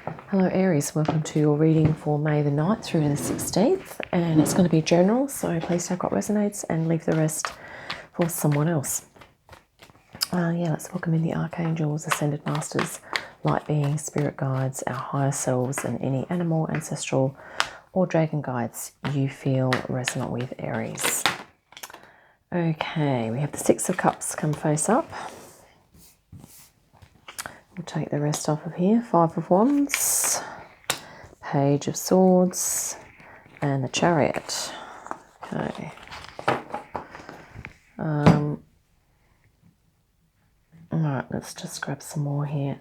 Hello Aries, welcome to your reading for May the 9th through to the 16th, and it's going to be general, so please take what resonates and leave the rest for someone else. Let's welcome in the Archangels, Ascended Masters, Light Beings, Spirit Guides, our higher selves, and any animal, ancestral, or dragon guides you feel resonant with, Aries. Okay, we have the Six of Cups come face up. We'll take the rest off of here. Five of Wands, Page of Swords, and the Chariot. Okay. Alright, let's just grab some more here.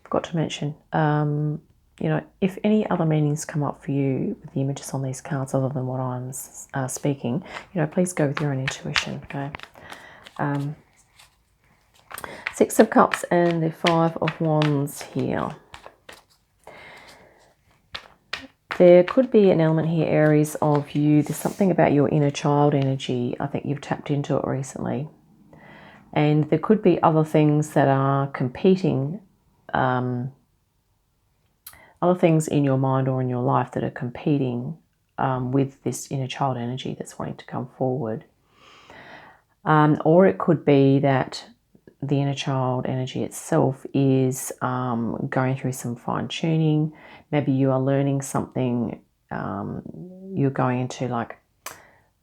Forgot to mention, if any other meanings come up for you with the images on these cards other than what I'm speaking, please go with your own intuition, okay? Six of Cups and the Five of Wands here. There could be an element here, Aries, of you. There's something about your inner child energy. I think you've tapped into it recently. And there could be other things that are competing, other things in your mind or in your life that are competing with this inner child energy that's wanting to come forward. Or it could be that the inner child energy itself is going through some fine-tuning. Maybe you are learning something, you're going into like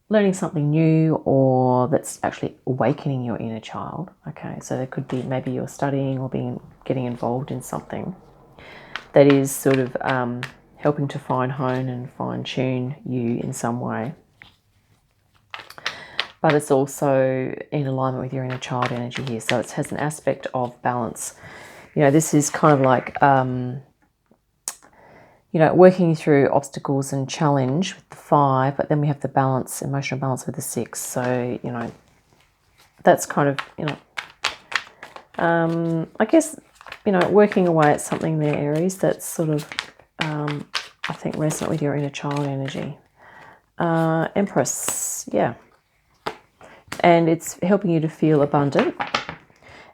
learning something new, or that's actually awakening your inner child. Okay, so there could be maybe you're studying or getting involved in something that is sort of helping to hone and fine-tune you in some way. But it's also in alignment with your inner child energy here. So it has an aspect of balance. This is kind of like, working through obstacles and challenge with the Five, but then we have the balance, emotional balance with the Six. So, that's kind of, I guess, working away at something there, Aries, that's sort of, I think, resonant with your inner child energy. Empress, yeah. And it's helping you to feel abundant.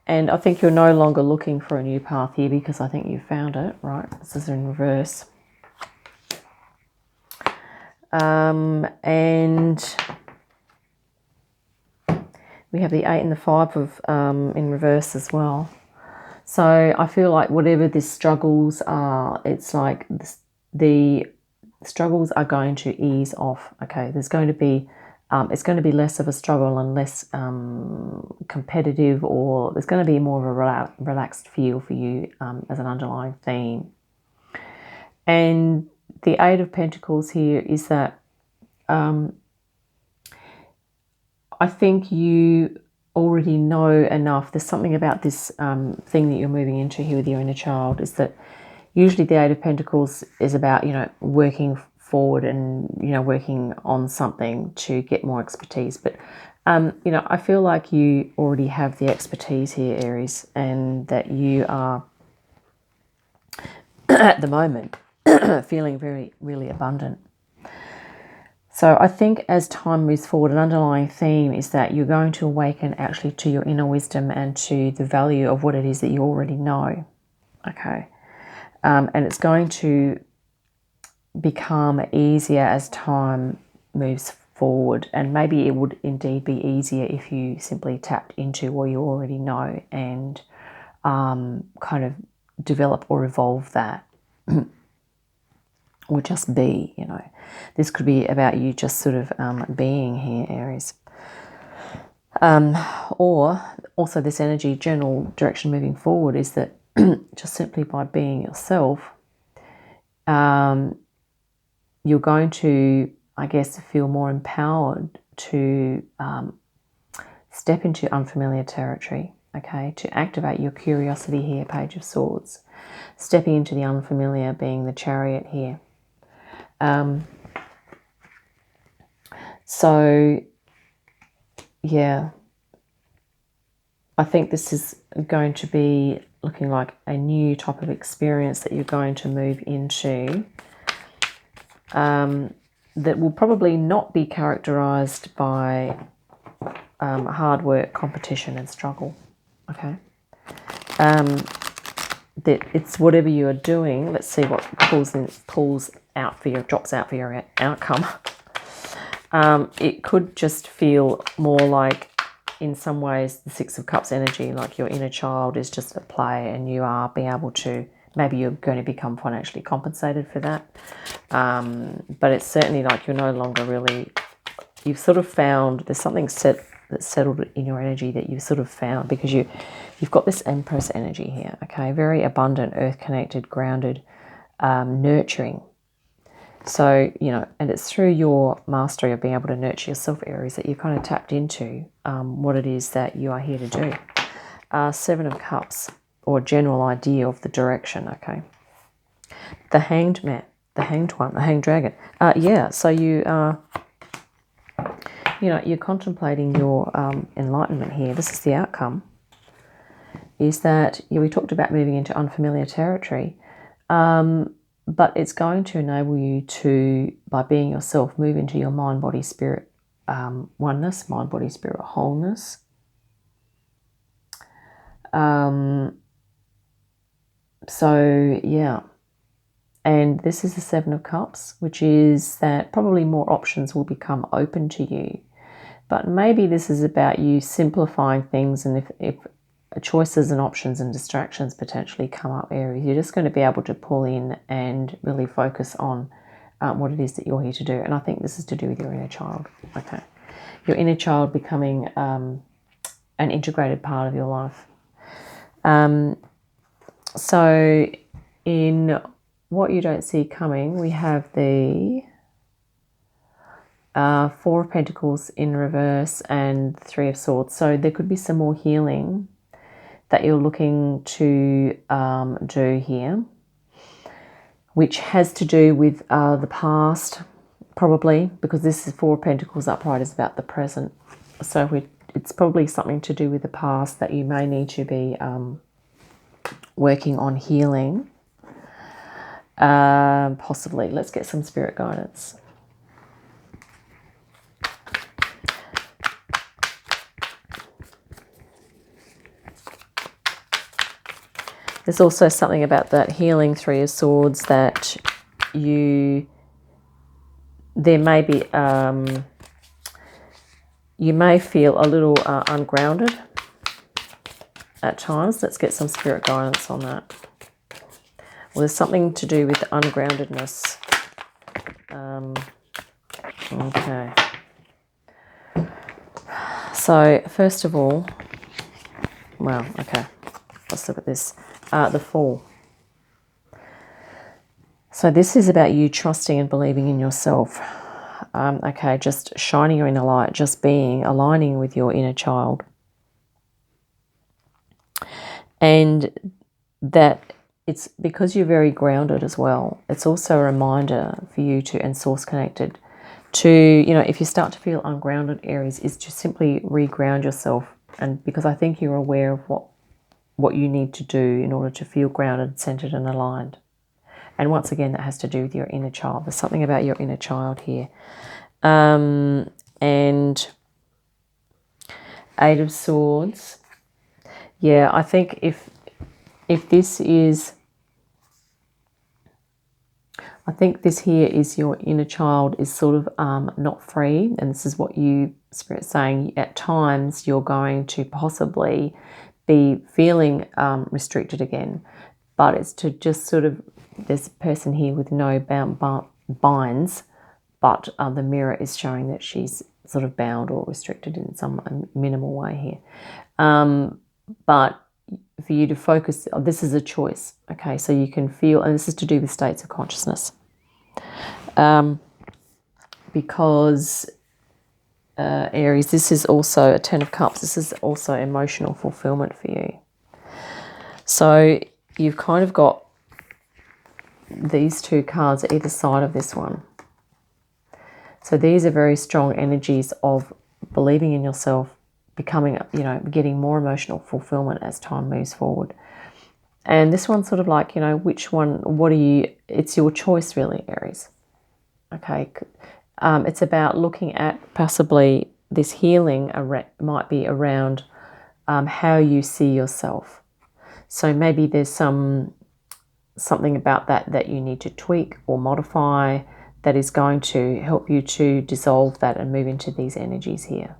And I think you're no longer looking for a new path here because I think you found it, right? This is in reverse. And we have the Eight and the Five of in reverse as well. So I feel like whatever the struggles are, it's like the struggles are going to ease off. Okay, there's going to be it's going to be less of a struggle and less competitive, or there's going to be more of a relaxed feel for you as an underlying theme. And the Eight of Pentacles here is that I think you already know enough. There's something about this thing that you're moving into here with your inner child, is that usually the Eight of Pentacles is about, working forward and, working on something to get more expertise. But, I feel like you already have the expertise here, Aries, and that you are, at the moment, feeling really abundant. So I think as time moves forward, an underlying theme is that you're going to awaken actually to your inner wisdom and to the value of what it is that you already know. Okay. And it's going to become easier as time moves forward, and maybe it would indeed be easier if you simply tapped into what you already know and kind of develop or evolve that, or just be, this could be about you just sort of being here, Aries. Or also this energy, general direction moving forward is that just simply by being yourself, you're going to, I guess, feel more empowered to step into unfamiliar territory, okay, to activate your curiosity here, Page of Swords. Stepping into the unfamiliar being the Chariot here. So, yeah, I think this is going to be looking like a new type of experience that you're going to move into, that will probably not be characterized by hard work, competition and struggle. Okay. that it's whatever you are doing. Let's see what drops out for your outcome. It could just feel more like, in some ways, the Six of Cups energy, like your inner child is just at play and you are being able to, maybe you're going to become financially compensated for that. But it's certainly like you're no longer really, you've sort of found, there's something that's settled in your energy that you've sort of found, because you've got this Empress energy here, okay? Very abundant, earth-connected, grounded, nurturing. So, and it's through your mastery of being able to nurture yourself, Aries, that you kind of tapped into what it is that you are here to do. Seven of Cups, or general idea of the direction, okay? The Hanged Man, the Hanged One, the Hanged Dragon. Yeah, so you're contemplating your enlightenment here. This is the outcome, is that we talked about moving into unfamiliar territory. But it's going to enable you to, by being yourself, move into your mind, body, spirit oneness, mind, body, spirit wholeness. So, yeah. And this is the Seven of Cups, which is that probably more options will become open to you. But maybe this is about you simplifying things, and if choices and options and distractions potentially come up, Aries, you're just going to be able to pull in and really focus on what it is that you're here to do. And I think this is to do with your inner child, okay? Your inner child becoming an integrated part of your life. So in what you don't see coming, we have the Four of Pentacles in reverse and Three of Swords. So there could be some more healing that you're looking to do here, which has to do with the past, probably, because this is Four of Pentacles upright is about the present. So it's probably something to do with the past that you may need to be working on healing. Possibly. Let's get some spirit guidance. There's also something about that healing Three of Swords that there may be, you may feel a little ungrounded at times. Let's get some spirit guidance on that. Well, there's something to do with ungroundedness. Okay. So, first of all, well, okay, let's look at this. The Fool. So this is about you trusting and believing in yourself. Okay, just shining your inner light, just being, aligning with your inner child. And that it's because you're very grounded as well. It's also a reminder for you to, and source connected, to, if you start to feel ungrounded, Aries, is to simply reground yourself. And because I think you're aware of what you need to do in order to feel grounded, centered and aligned. And once again, that has to do with your inner child. There's something about your inner child here. And Eight of Swords. Yeah, I think if this is, I think this here is your inner child is sort of not free. And this is what you, Spirit's saying, at times you're going to possibly be feeling restricted again. But it's to just sort of, there's a person here with no binds, but the mirror is showing that she's sort of bound or restricted in some minimal way here. But for you to focus, this is a choice, okay? So you can feel, and this is to do with states of consciousness. Because Aries, this is also a Ten of Cups. This is also emotional fulfillment for you. So you've kind of got these two cards at either side of this one. So these are very strong energies of believing in yourself, becoming, getting more emotional fulfillment as time moves forward. And this one's sort of like, which one, it's your choice really, Aries. Okay. It's about looking at possibly this healing might be around how you see yourself. So maybe there's some something about that you need to tweak or modify that is going to help you to dissolve that and move into these energies here.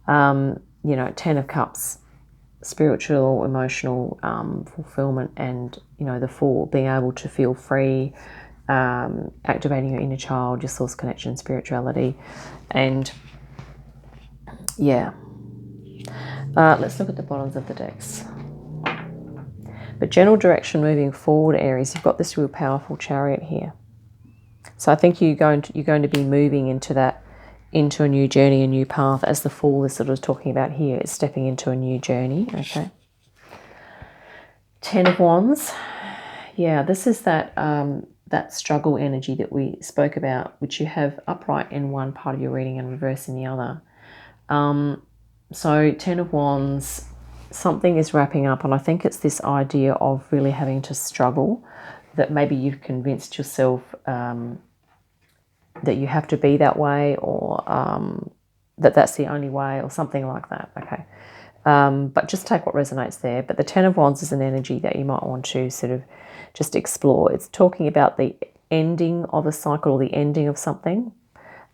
You know, 10 of Cups, spiritual, emotional fulfillment, and, you know, the Fool, being able to feel free, activating your inner child, your source connection, spirituality. And yeah, let's look at the bottoms of the decks. But general direction moving forward, Aries, you've got this real powerful Chariot here. So I think you're going to be moving into a new journey, a new path, as the Fool is sort of talking about here. It's stepping into a new journey. Okay. 10 of Wands. Yeah, this is that that struggle energy that we spoke about, which you have upright in one part of your reading and reverse in the other. So 10 of Wands, something is wrapping up, and I think it's this idea of really having to struggle, that maybe you've convinced yourself that you have to be that way, or that that's the only way, or something like that. Okay. But just take what resonates there. But the 10 of Wands is an energy that you might want to sort of just explore. It's talking about the ending of a cycle, or the ending of something,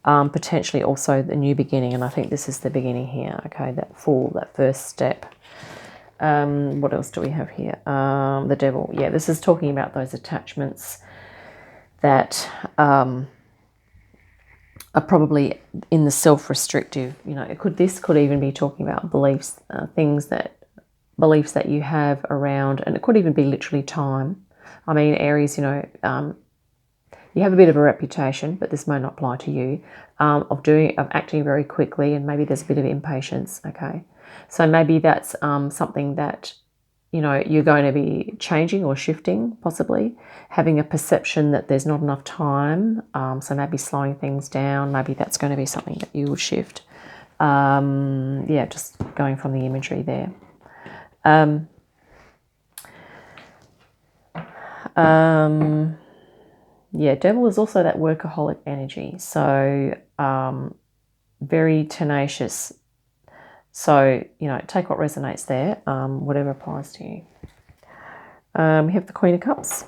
potentially also the new beginning. And I think this is the beginning here. Okay, that Fool, that first step. What else do we have here? The Devil. Yeah, this is talking about those attachments that are probably in the self-restrictive, you know, this could even be talking about beliefs, beliefs that you have around, and it could even be literally time. I mean, Aries, you know, you have a bit of a reputation, but this may not apply to you, of acting very quickly, and maybe there's a bit of impatience. Okay, so maybe that's something that, you know, you're going to be changing or shifting, possibly having a perception that there's not enough time. So maybe slowing things down. Maybe that's going to be something that you will shift. Yeah, just going from the imagery there. Yeah, Devil is also that workaholic energy. So very tenacious. So, you know, take what resonates there, whatever applies to you. We have the Queen of Cups.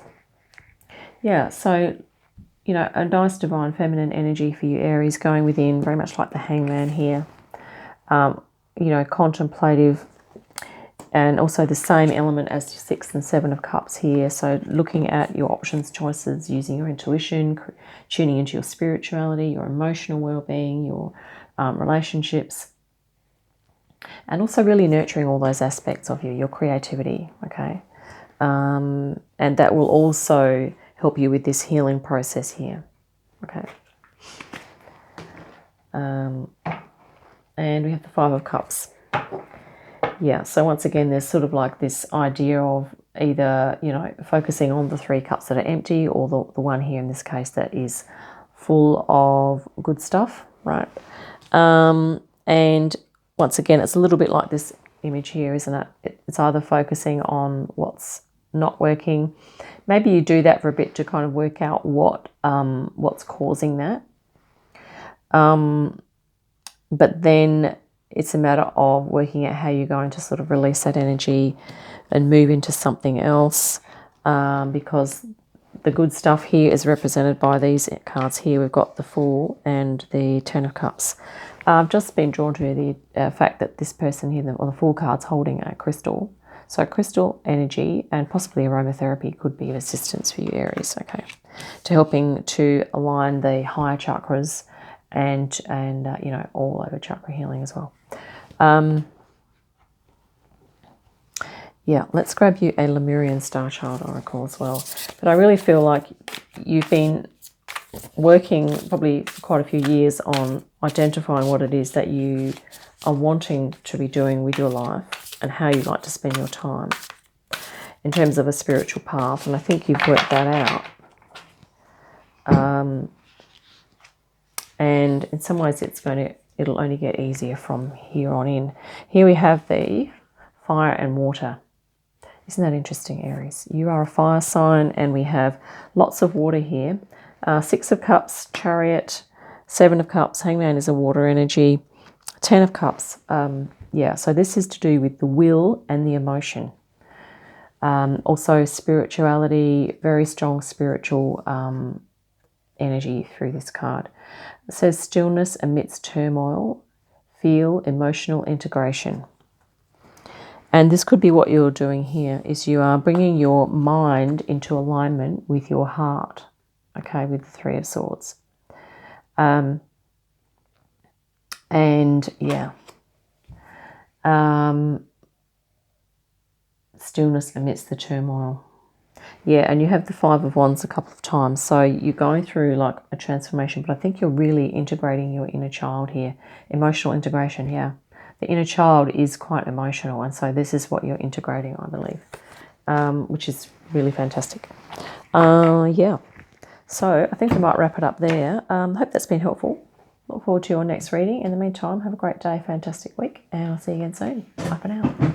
Yeah, so, you know, a nice divine feminine energy for you, Aries, going within, very much like the Hangman here. You know, contemplative, and also the same element as the 6 and 7 of Cups here. So looking at your options, choices, using your intuition, tuning into your spirituality, your emotional well-being, your relationships. And also really nurturing all those aspects of you, your creativity, okay? And that will also help you with this healing process here, okay? And we have the 5 of Cups. Yeah, so once again, there's sort of like this idea of either, you know, focusing on the 3 cups that are empty, or the one here in this case that is full of good stuff, right? And once again, it's a little bit like this image here, isn't it? It's either focusing on what's not working. Maybe you do that for a bit to kind of work out what's causing that. But then it's a matter of working out how you're going to sort of release that energy and move into something else, because the good stuff here is represented by these cards here. We've got the Fool and the 10 of Cups. I've just been drawn to the fact that this person here, or the Fool card's holding a crystal. So crystal energy and possibly aromatherapy could be of assistance for you, Aries, okay, to helping to align the higher chakras and you know, all over chakra healing as well. Yeah, let's grab you a Lemurian Star Child Oracle as well. But I really feel like you've been working probably for quite a few years on identifying what it is that you are wanting to be doing with your life and how you like to spend your time in terms of a spiritual path. And I think you've worked that out. And in some ways it'll only get easier from here on in. Here we have the fire and water. Isn't that interesting, Aries? You are a fire sign, and we have lots of water here. 6 of Cups, Chariot, 7 of Cups, Hangman is a water energy, 10 of Cups. Yeah, so this is to do with the will and the emotion. Also spirituality, very strong spiritual energy through this card. It says stillness amidst turmoil, feel emotional integration. And this could be what you're doing here, is you are bringing your mind into alignment with your heart, okay, with the Three of Swords. And yeah, stillness amidst the turmoil. Yeah, and you have the Five of Wands a couple of times. So you're going through like a transformation, but I think you're really integrating your inner child here. Emotional integration, yeah. The inner child is quite emotional, and so this is what you're integrating, I believe, which is really fantastic. Yeah. So I think I might wrap it up there. Hope that's been helpful. Look forward to your next reading. In the meantime, have a great day, fantastic week, and I'll see you again soon. Bye for now.